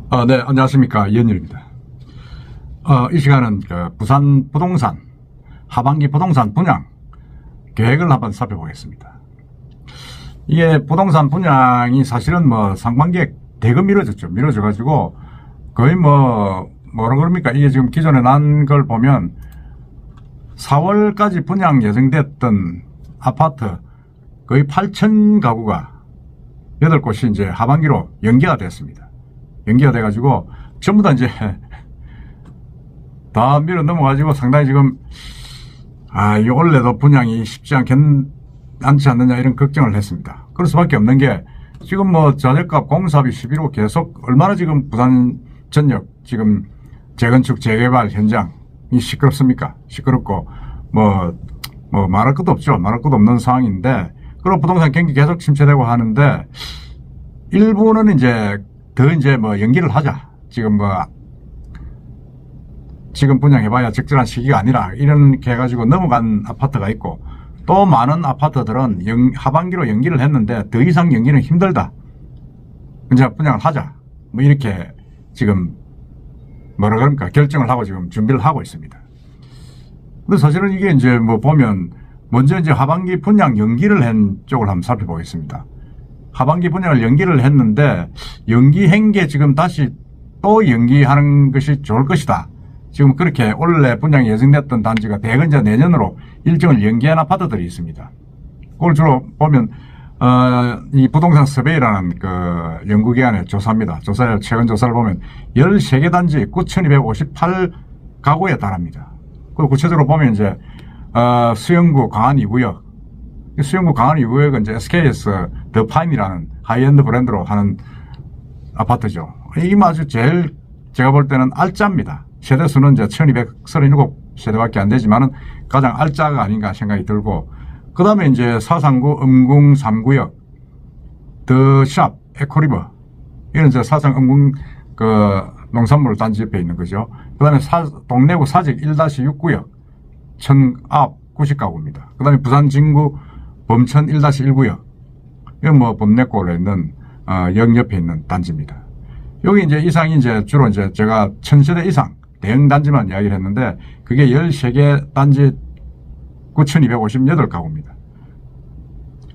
네, 안녕하십니까. 이현율입니다. 이 시간은 부산 부동산, 하반기 부동산 분양 계획을 한번 살펴보겠습니다. 이게 부동산 분양이 사실은 상반기에 대거 미뤄졌죠. 미뤄져가지고 거의 뭐라 그럽니까? 이게 지금 기존에 난 걸 보면 4월까지 분양 예정됐던 아파트 거의 8,000 가구가 8곳이 이제 하반기로 연기가 됐습니다. 연기가 돼가지고 전부 다 이제 다 밀어 넘어가지고 상당히 지금 이 원래도 분양이 쉽지 않지 않느냐 이런 걱정을 했습니다. 그럴 수밖에 없는 게 지금 자재값 공사비 시비로 계속 얼마나 지금 부산 전역 지금 재건축 재개발 현장이 시끄럽습니까? 시끄럽고 말할 것도 없죠. 말할 것도 없는 상황인데, 그리고 부동산 경기 계속 침체되고 하는데 일부는 이제 연기를 하자. 지금 분양해봐야 적절한 시기가 아니라 이렇게 해가지고 넘어간 아파트가 있고, 또 많은 아파트들은 하반기로 연기를 했는데 더 이상 연기는 힘들다. 이제 분양을 하자. 이렇게 지금 결정을 하고 지금 준비를 하고 있습니다. 근데 사실은 이게 이제 보면 먼저 이제 하반기 분양 연기를 한 쪽을 한번 살펴보겠습니다. 하반기 분양을 연기를 했는데 연기한 게 지금 다시 또 연기하는 것이 좋을 것이다. 지금 그렇게 원래 분양이 예정됐던 단지가 대거 이제 내년으로 일정을 연기한 아파트들이 있습니다. 그걸 주로 보면 이 부동산 서베이라는 연구기관의 조사입니다. 최근 조사를 보면 13개 단지 9,258 가구에 달합니다. 그리고 구체적으로 보면 이제 수영구 강안 2구역, 수영구 강안 2구역은 이제 SK에서 더 파인이라는 하이엔드 브랜드로 하는 아파트죠. 이게 아주 제일 제가 볼 때는 알짜입니다. 세대수는 이제 1237세대밖에 안 되지만은 가장 알짜가 아닌가 생각이 들고, 그 다음에 이제 사상구 음궁 3구역, 더 샵, 에코리버, 이런 이제 사상 음궁 농산물 단지 옆에 있는 거죠. 그 다음에 동래구 사직 1-6구역, 천압 90가구입니다. 그 다음에 부산 진구 범천 1-1구역, 이건 범내골에 있는, 역 옆에 있는 단지입니다. 여기 이제 이상이 이제 주로 이제 제가 1,000세대 이상 대형 단지만 이야기를 했는데, 그게 13개 단지 9,258가구입니다.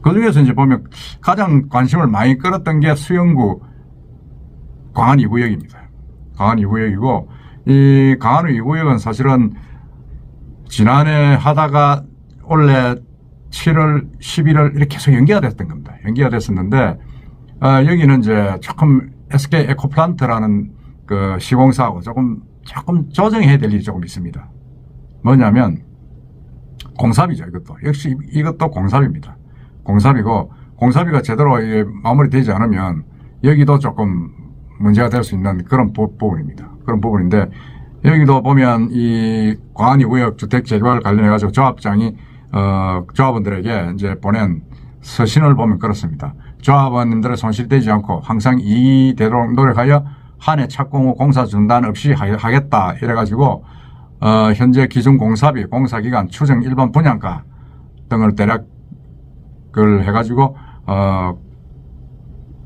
그 중에서 이제 보면 가장 관심을 많이 끌었던 게 수영구 강안 2구역입니다. 강안 2구역이고, 이 강안 2구역은 사실은 지난해 하다가 원래 7월, 11월 이렇게 계속 연기가 됐던 겁니다. 연기가 됐었는데, 여기는 이제 조금 SK 에코플란트라는 시공사하고 조금 조정해야 될 일이 조금 있습니다. 뭐냐면 공사비죠. 역시 이것도 공사비입니다. 공사비고, 공사비가 제대로 마무리되지 않으면 여기도 조금 문제가 될 수 있는 그런 부분입니다. 그런 부분인데, 여기도 보면 이 광안 2구역 주택 재개발 관련해가지고 조합장이 조합원들에게 이제 보낸 서신을 보면 그렇습니다. 조합원님들의 손실되지 않고 항상 이대로 노력하여 한 해 착공 후 공사 중단 없이 하겠다. 이래가지고 현재 기준 공사비, 공사기간, 추정 일반 분양가 등을 대략을 해가지고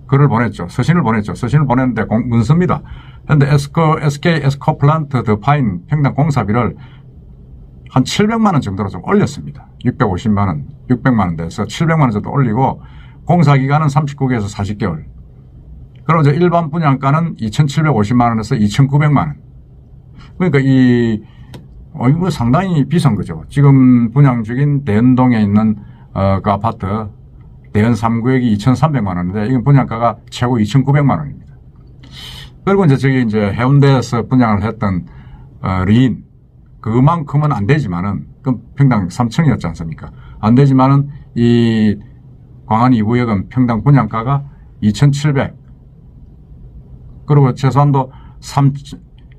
글을 보냈죠. 서신을 보냈죠. 서신을 보냈는데 문서입니다. 그런데 SK 에스코플란트 더 파인 평당 공사비를 한 700만 원 정도로 좀 올렸습니다. 650만 원, 600만 원 돼서 700만 원 정도 올리고, 공사기간은 39개에서 40개월. 그리고 이제 일반 분양가는 2,750만 원에서 2,900만 원. 그러니까 이거 상당히 비싼 거죠. 지금 분양 중인 대연동에 있는 그 아파트 대연 3구역이 2,300만 원인데, 이건 분양가가 최고 2,900만 원입니다. 그리고 이제 해운대에서 분양을 했던 리인, 그만큼은 안 되지만은, 그 평당 3,000이었지 않습니까? 안 되지만은 이 광안 2구역은 평당 분양가가 2,700. 그리고 최소한도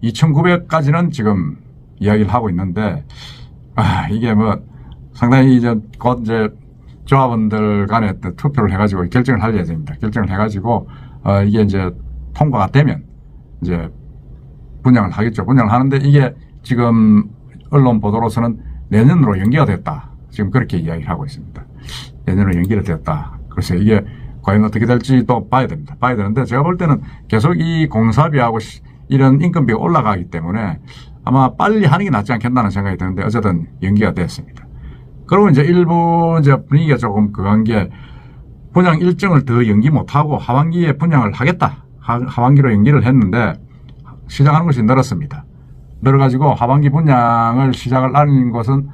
2,900까지는 지금 이야기를 하고 있는데, 이게 상당히 이제 곧 이제 조합원들 간에 투표를 해가지고 결정을 할 예정입니다. 결정을 해가지고, 이게 이제 통과가 되면 이제 분양을 하겠죠. 분양을 하는데, 이게 지금 언론 보도로서는 내년으로 연기가 됐다. 지금 그렇게 이야기를 하고 있습니다. 내년으로 연기가 됐다. 그래서 이게 과연 어떻게 될지도 봐야 됩니다. 봐야 되는데 제가 볼 때는 계속 이 공사비하고 이런 인건비가 올라가기 때문에 아마 빨리 하는 게 낫지 않겠다는 생각이 드는데 어쨌든 연기가 됐습니다. 그리고 이제 일부 이제 분위기가 조금 그한 게 분양 일정을 더 연기 못하고 하반기에 분양을 하겠다. 하반기로 연기를 했는데 시작하는 것이 늘었습니다. 늘어가지고 하반기 분양을 시작을 하는 것은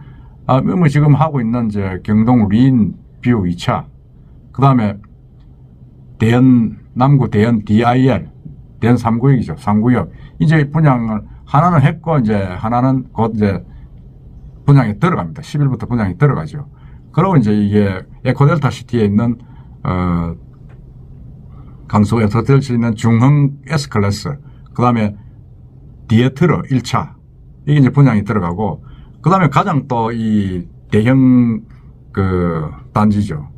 뭐 지금 하고 있는 이제 경동 리인 뷰 2차, 그 다음에 남구 대연 DIL, 대연 3구역이죠. 3구역. 이제 분양을 하나는 했고 이제 하나는 곧 이제 분양이 들어갑니다. 10일부터 분양이 들어가죠. 그리고 이제 이게 에코델타 시티에 있는 강서구에서 될 수 있는 중흥 S클래스, 그 다음에 디에트러 1차, 이게 이제 분양이 들어가고, 그 다음에 가장 또 이 대형 단지죠.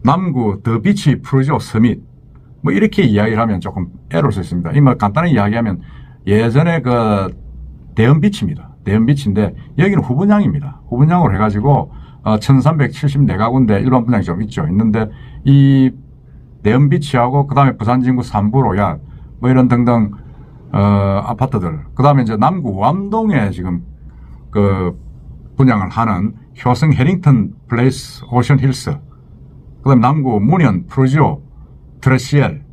남구 더 비치 프루지오 서밋, 뭐 이렇게 이야기를 하면 조금 애로울 수 있습니다. 이 뭐 간단히 이야기하면 예전에 대연 비치입니다. 대연 비치인데 여기는 후분양입니다. 후분양으로 해가지고 1374가구인데 일반 분양이 좀 있는데 이 대연 비치하고 그 다음에 부산 진구 3부 로얄 뭐 이런 등등 아파트들, 그 다음에 이제 남구 우암동에 지금 분양을 하는 효성 해링턴 플레이스 오션 힐스, 그 다음에 남구 문현 프루지오 트레시엘,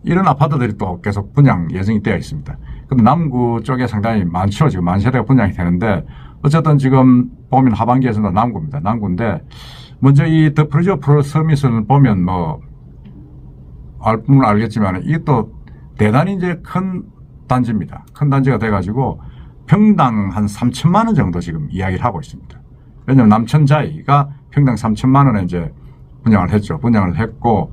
이런 아파트들이 또 계속 분양 예정이 되어 있습니다. 근데 남구 쪽에 상당히 많죠. 지금 만 세대가 분양이 되는데 어쨌든 지금 보면 하반기에서는 남구입니다. 남구인데 먼저 이 더 프루지오 서밋을 보면 뭐 알면 알겠지만 이게 또 대단히 이제 큰 단지입니다. 큰 단지가 돼가지고 평당 한 3천만 원 정도 지금 이야기를 하고 있습니다. 왜냐하면 남천자이가 평당 3천만 원에 이제 분양을 했죠. 분양을 했고,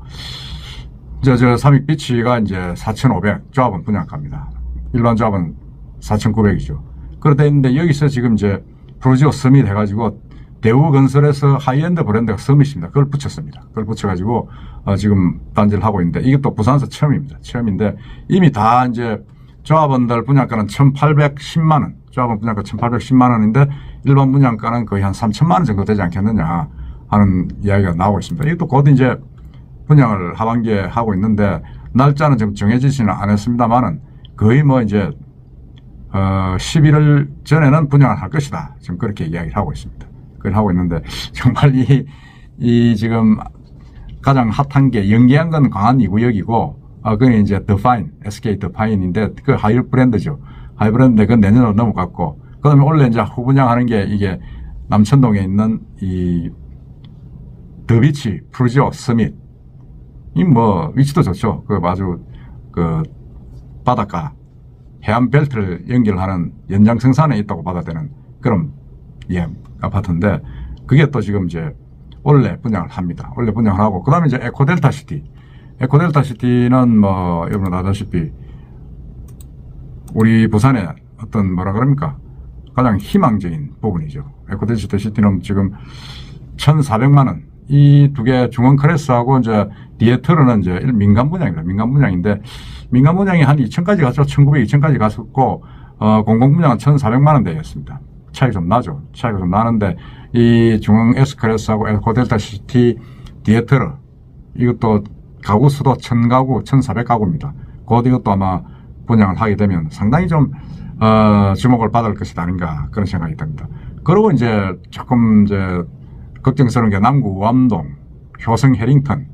삼익비치가 이제 4,500, 조합은 분양가입니다. 일반 조합은 4,900이죠. 그러다 있는데 여기서 지금 이제 프로지오 서밋 해가지고 대우건설에서 하이엔드 브랜드가 서밋입니다. 그걸 붙였습니다. 그걸 붙여가지고 지금 단지를 하고 있는데 이게 또 부산에서 처음입니다. 처음인데 이미 다 이제 조합원들 분양가는 1,810만 원, 조합원 분양가 1,810만 원인데 일반 분양가는 거의 한 3천만 원 정도 되지 않겠느냐 하는 이야기가 나오고 있습니다. 이것도 곧 이제 분양을 하반기에 하고 있는데 날짜는 지금 정해지지는 않았습니다만은 거의 뭐 이제 11월 전에는 분양을 할 것이다. 지금 그렇게 이야기를 하고 있습니다. 그걸 하고 있는데 정말 이 지금 가장 핫한 게 연기한 건 광안 2구역이고 그건 이제 더파인, SK 더파인인데 그 하이 브랜드죠. 하이 브랜드인데 그건 내년으로 넘어갔고, 그 다음에 원래 이제 후분양하는 게 이게 남천동에 있는 이 더비치 프루지오 서밋, 이 뭐 위치도 좋죠. 아주 바닷가 해안 벨트를 연결하는 연장생산에 있다고 봐도 되는 그런 아파트인데 그게 또 지금 이제 원래 분양을 합니다. 원래 분양을 하고, 그 다음에 이제 에코델타 시티. 에코델타 시티는 뭐 여러분 아다시피 우리 부산의 어떤 뭐라 그럽니까? 가장 희망적인 부분이죠. 에코델타 시티는 지금 1,400만 원. 이 두 개 중앙 크레스하고 이제 디에트로는 이제 민간 분양입니다. 민간 분양인데 민간 분양이 한 2,000까지 갔죠. 1,900, 2,000까지 갔었고 공공 분양은 1,400만 원 되겠습니다. 차이가 좀 나죠. 차이가 좀 나는데 이 중앙 S클래스하고 에코델타 시티 디에트로 이것도 가구 수도 1,000가구, 1,400가구입니다. 곧 이것도 아마 분양을 하게 되면 상당히 좀 주목을 받을 것이 아닌가 그런 생각이 듭니다. 그리고 이제 조금 이제 걱정스러운 게 남구 우암동, 효성 해링턴,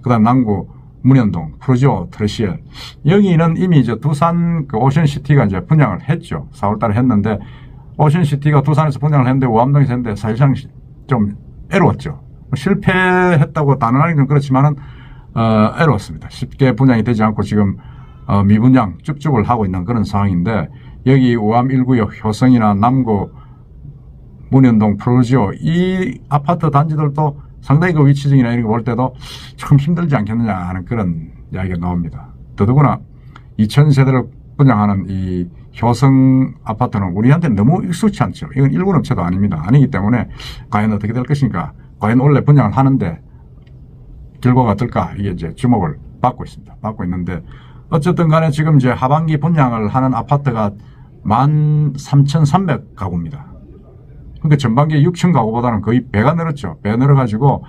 그 다음 남구 문현동, 프루지오 트레시엘. 여기는 이미 이제 두산 오션시티가 이제 분양을 했죠. 4월 달에 했는데 오션시티가 두산에서 분양을 했는데 우암동에서 했는데 사실상 좀 애로웠죠. 실패했다고 단언하기 좀 그렇지만은 애로웠습니다. 쉽게 분양이 되지 않고 지금 미분양 쭉쭉을 하고 있는 그런 상황인데 여기 우암 1구역 효성이나 남구 문현동 프루지오 이 아파트 단지들도 상당히 그 위치적이나 이런 거 볼 때도 참 힘들지 않겠느냐 하는 그런 이야기가 나옵니다. 더더구나 2,000세대를 분양하는 이 효성 아파트는 우리한테는 너무 익숙치 않죠. 이건 1군 업체도 아닙니다. 아니기 때문에 과연 어떻게 될 것인가, 과연 원래 분양을 하는데 결과가 어떨까, 이게 이제 주목을 받고 있습니다. 받고 있는데 어쨌든 간에 지금 이제 하반기 분양을 하는 아파트가 13,300가구입니다. 그러니까 전반기 6,000가구보다는 거의 배가 늘었죠. 배 늘어가지고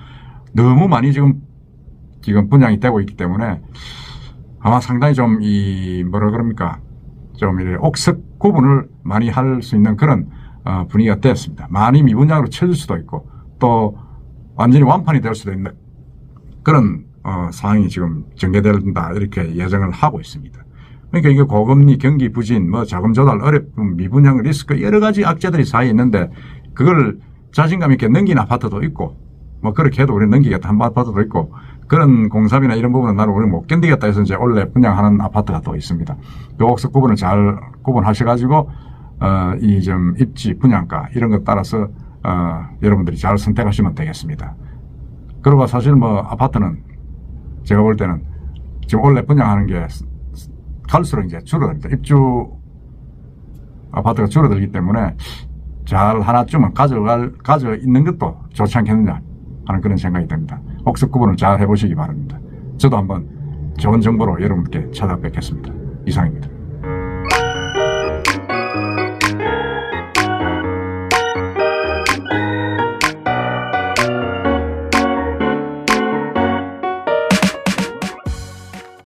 너무 많이 지금 지금 분양이 되고 있기 때문에 아마 상당히 좀 뭐라 그럽니까? 좀 옥석 구분을 많이 할 수 있는 그런 분위기가 되었습니다. 많이 미분양으로 쳐질 수도 있고 또 완전히 완판이 될 수도 있는 그런 상황이 지금 전개된다 이렇게 예정을 하고 있습니다. 그러니까 이게 고금리, 경기 부진, 뭐 자금 조달 어렵움, 미분양 리스크 여러 가지 악재들이 쌓여 있는데 그걸 자신감 있게 넘긴 아파트도 있고 뭐 그렇게 해도 우리는 넘기겠다 한 아파트도 있고 그런 공사비나 이런 부분은 나는 우리는 못 견디겠다 해서 이제 원래 분양하는 아파트가 또 있습니다. 그 옥석 구분을 잘 구분하셔가지고 이 좀 입지 분양가 이런 것 따라서 여러분들이 잘 선택하시면 되겠습니다. 그리고 사실 뭐 아파트는 제가 볼 때는 지금 원래 분양하는 게 갈수록 이제 줄어듭니다. 입주 아파트가 줄어들기 때문에 잘 하나쯤은 가져 있는 것도 좋지 않겠느냐 하는 그런 생각이 듭니다. 옥석 구분을 잘 해보시기 바랍니다. 저도 한번 좋은 정보로 여러분께 찾아뵙겠습니다. 이상입니다.